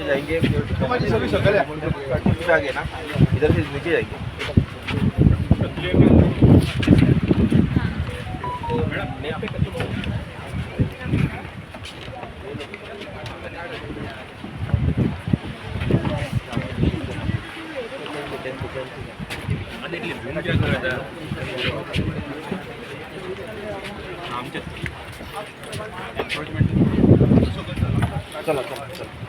जाएंगे सभी शक्ल है आगे ना इधर से नीचे जाएंगे चला चला चला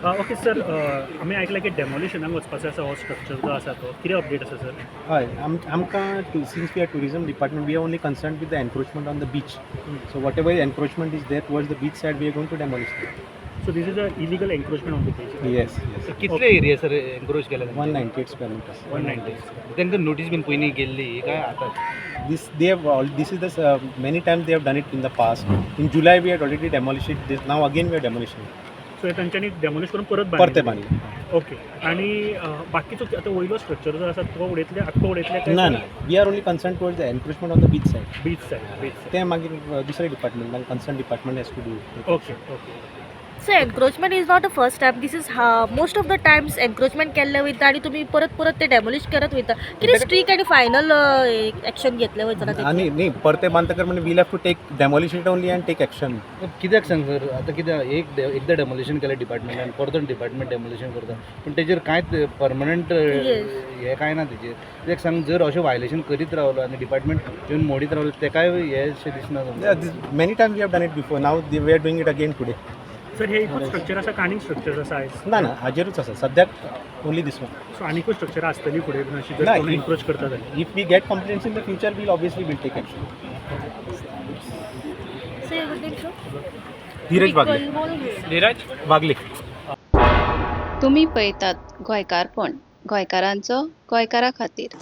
ओके सर आम्ही ऐकलं की डेमोलिशनाक वचपाचो आसा हो स्ट्रक्चर जो आसा तो कितें अपडेट आसा सर हय आमकां since we are tourism department we are only concern with the encroachment on the beach so whatever encroachment is there towards the beach side we are going to demolish so this is a illegal encroachment on the beach yes कितले area sir encroach केला 198 square metres 190 त्यांना notice bin पयलीं गेल्ली काय आता this is the many times they have done it in the past. In July we had already demolished it. This, now again we are demolishing it. So तांच्यांनी demolish करून परत परते बांधले ओके आणि बाकीचो आता वयलो स्ट्रक्चर जो आसा तो उडयतले आख्खो उडयतले ना we are only concern towards the encroachment on the beach side beach side ते मागीर दुसरे department concern department has to do okay okay so encroachment is not a first step this is most of the times encroachment केल्ले वयता आनी तुमी परत परत ते डेमोलिश करत वयता कितें स्ट्रीक आनी फायनल एक्शन घेतले वयता आणि नाही परते बांधतकर म्हणजे we'll have to take demolish it only and take action कित्याक सांग सर आता कित्याक एकदा डेमोलिशन केलें डिपार्टमेंटान परत डिपार्टमेंट डेमोलिशन करता पूण तेजेर कांयच परमनंट हें कांय ना तेजेर कित्याक सांग जर अशें वायलेशन करीत रावलो आनी डिपार्टमेंट येवन मोडीत रावलो तेकाय हें दिसना many times we have done it before now we are doing it again today sir हे एकूच स्ट्रक्चर आसा का आनीक स्ट्रक्चर आसा आयज ना हाजेरूच आसा सद्याक ओनली दिस वन सो आनीकूय स्ट्रक्चर आसतली फुडें बीन अशी ना, जर एन्क्रोच करता जाल्यार if we get complaints in the future we'll obviously take action Dheeraj वागले तुम्ही पळयतात गोंयकारपण गोंयकारांचो गोंयकारा खातीर.